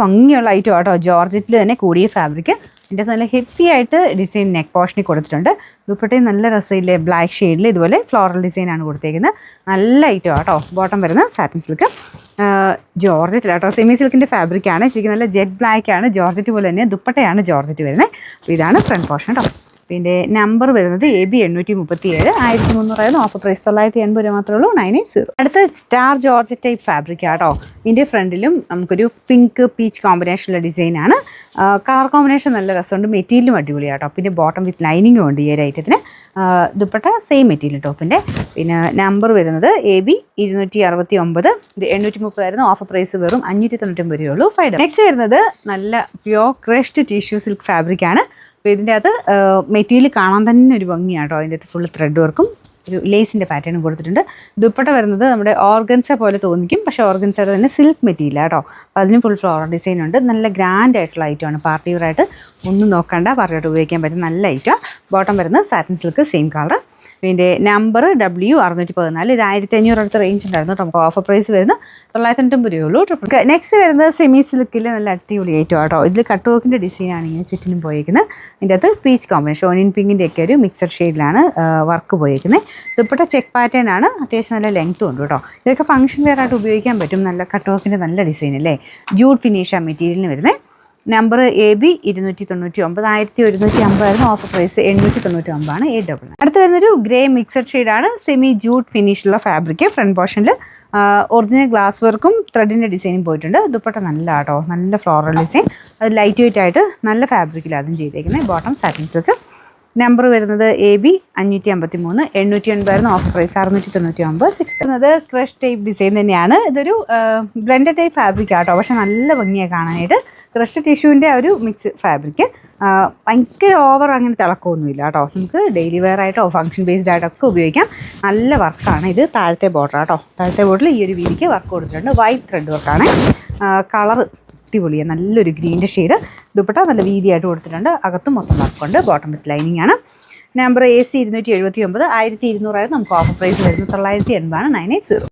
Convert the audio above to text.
ഭംഗിയുള്ള ഐറ്റം ആട്ടോ. ജോർജറ്റിൽ തന്നെ കൂടിയ ഫാബ്രിക്. ഇതിൻ്റെ നല്ല ഹെവി ആയിട്ട് ഡിസൈൻ നെക്ക് പോർഷനിൽ കൊടുത്തിട്ടുണ്ട്. ദുപ്പട്ടയും നല്ല രസമില്ലേ, ബ്ലാക്ക് ഷെയ്ഡിൽ ഇതുപോലെ ഫ്ലോറൽ ഡിസൈനാണ് കൊടുത്തേക്കുന്നത്. നല്ല ഐറ്റം ആട്ടോ. ബോട്ടം വരുന്നത് സാറ്റിൻ സിൽക്ക്, ജോർജറ്റ് ആട്ടോ. സെമി സിൽക്കിൻ്റെ ഫാബ്രിക്കാണ്. ശരിക്കും നല്ല ജെറ്റ് ബ്ലാക്ക് ആണ്. ജോർജറ്റ് പോലെ തന്നെ ദുപ്പട്ടയാണ് ജോർജറ്റ് വരുന്നത്. അപ്പോൾ ഇതാണ് ഫ്രണ്ട് പോർഷൻ കേട്ടോ. പിന്നെ നമ്പർ വരുന്നത് AB 837, 1300 ഓഫർ പ്രൈസ് 980 രൂപ മാത്രമേ ഉള്ളൂ. 980. അടുത്ത സ്റ്റാർ ജോർജറ്റ് ടൈപ്പ് ഫാബ്രിക് ആട്ടോ. ഇതിൻ്റെ ഫ്രണ്ടിലും നമുക്കൊരു പിങ്ക് പീച്ച് കോമ്പിനേഷനുള്ള ഡിസൈനാണ്. കളർ കോമ്പിനേഷൻ നല്ല രസമുണ്ട്. മെറ്റീരിയലും അടിപൊളിയാട്ടോ. പിന്നെ ബോട്ടം വിത്ത് ലൈനിങ്ങും ഉണ്ട് ഈ ഒരു ഐറ്റത്തിന്. ദുപ്പട്ട സെയിം മെറ്റീരിയൽ ടോപ്പിൻ്റെ. പിന്നെ നമ്പർ വരുന്നത് AB 269, ഇത് 830 ആയിരുന്നു. ഓഫർ പ്രൈസ് വെറും 599 രൂപയുള്ളൂ. 5. നെക്സ്റ്റ് വരുന്നത് നല്ല പ്യോർ ക്രഷ്ഡ് ടിഷ്യൂ സിൽക്ക് ഫാബ്രിക്കാണ്. അപ്പോൾ ഇതിൻ്റെ അകത്ത് മെറ്റീരിയൽ കാണാൻ തന്നെ ഒരു ഭംഗിയാട്ടോ. അതിൻ്റെ അകത്ത് ഫുൾ ത്രെഡ് വർക്കും ഒരു ലേസിൻ്റെ പാറ്റേണും കൊടുത്തിട്ടുണ്ട്. ദുപ്പട്ട വരുന്നത് നമ്മുടെ ഓർഗൻസ പോലെ തോന്നിക്കും, പക്ഷേ ഓർഗൻസയുടെ തന്നെ സിൽക്ക് മെറ്റീരിയൽ ആട്ടോ. അപ്പോൾ അതിന് ഫുൾ ഫ്ലോറൽ ഡിസൈൻ ഉണ്ട്. നല്ല ഗ്രാൻഡ് ആയിട്ടുള്ള ഐറ്റമാണ്. പാർട്ടി വെയറായിട്ട് ഒന്നും നോക്കണ്ട, പാർട്ടിയായിട്ട് ഉപയോഗിക്കാൻ പറ്റും നല്ല ഐറ്റം. ബോട്ടം വരുന്നത് സാറ്റിൻ സിൽക്ക് സെയിം കളർ. ഇതിൻ്റെ നമ്പർ W 614, ഇത് 1500 അടുത്ത റേഞ്ച് ഉണ്ടായിരുന്നു. നമുക്ക് ഓഫർ പ്രൈസ് വരുന്നത് 990 രൂപയുള്ളൂ. നെക്സ്റ്റ് വരുന്നത് സെമി സിൽക്കിൽ നല്ല അടിപൊളി ഐറ്റം ആട്ടോ. ഇതിൽ കട്ട് വർക്കിൻ്റെ ഡിസൈനാണ് ഇങ്ങനെ ചുറ്റിനും പോയിരിക്കുന്നത്. ഇതിൻ്റെ അകത്ത് പീച്ച് കോമ്പിനേഷൻ ഓനിയൻ പിങ്കിൻ്റെ ഒക്കെ ഒരു മിക്സഡ് ഷെയ്ഡിലാണ് വർക്ക് പോയിരിക്കുന്നത്. ദുപ്പട്ട ചെക്ക് പാറ്റേൺ ആണ്. അത്യാവശ്യം നല്ല ലെങ്ത്തും ഉണ്ട് കേട്ടോ. ഇതൊക്കെ ഫംഗ്ഷൻ വെയർ ആയിട്ട് ഉപയോഗിക്കാൻ പറ്റും. നല്ല കട്ട് വർക്കിൻ്റെ നല്ല ഡിസൈൻ അല്ലേ. ജൂഡ് ഫിനിഷാണ് മെറ്റീരിയലിന് വരുന്നത്. നമ്പർ AB 299, 1150 ആയിരുന്നു. ഓഫർ പ്രൈസ് 899 ആണ്. 899. അടുത്ത് വരുന്നൊരു ഗ്രേ മിക്സഡ് ഷെയ്ഡാണ്. സെമി ജൂഡ് ഫിനിഷുള്ള ഫാബ്രിക്. ഫ്രണ്ട് പോർഷനിൽ ഒറിജിനൽ ഗ്ലാസ് വർക്കും ത്രെഡിൻ്റെ ഡിസൈനും പോയിട്ടുണ്ട്. ദുപ്പട്ട നല്ല ആട്ടോ, നല്ല ഫ്ലോറൽ ഡിസൈൻ. അത് ലൈറ്റ് വെയിറ്റ് ആയിട്ട് നല്ല ഫാബ്രിക്കിൽ അതും ചെയ്തേക്കുന്നത്. Bottom satin silk. നമ്പർ വരുന്നത് AB 553, 880 ആയിരുന്നു. Offer price 699. 6 വരുന്നത് ക്രഷ് ടൈപ്പ് ഡിസൈൻ തന്നെയാണ്. ഇതൊരു ബ്ലെൻഡഡ് ടൈപ്പ് ഫാബ്രിക് ആട്ടോ, പക്ഷെ നല്ല ഭംഗിയാണ് കാണാനായിട്ട്. ക്രഷ് ടിഷ്യൂവിൻ്റെ ഒരു മിക്സ് ഫാബ്രിക്. ഭയങ്കര ഓവർ അങ്ങനെ തിളക്കമൊന്നുമില്ല കേട്ടോ. നമുക്ക് ഡെയിലി വെയർ ആയിട്ടോ ഫംഗ്ഷൻ ബേസ്ഡ് ആയിട്ടൊക്കെ ഉപയോഗിക്കാം. നല്ല വർക്കാണ്. ഇത് താഴത്തെ ബോർഡർ കേട്ടോ. താഴത്തെ ബോർഡറിൽ ഈ ഒരു വീതിക്ക് വർക്ക് കൊടുത്തിട്ടുണ്ട്. വൈറ്റ് ത്രെഡ് വർക്കാണ്. കളർ അടിപൊളിയാണ്. നല്ലൊരു ഗ്രീൻ്റെ ഷെയ്ഡ്. ദുപ്പട്ട നല്ല വീതിയായിട്ട് കൊടുത്തിട്ടുണ്ട്. അകത്തും മൊത്തം വർക്കുണ്ട്. ബോട്ടം വിത്ത് ലൈനിങ് ആണ്. നമ്പർ AC 279, 1200 ആയിരുന്നു. നമുക്ക് ഓഫർ പ്രൈസ് വരുന്നത് 980 ആണ്. 980.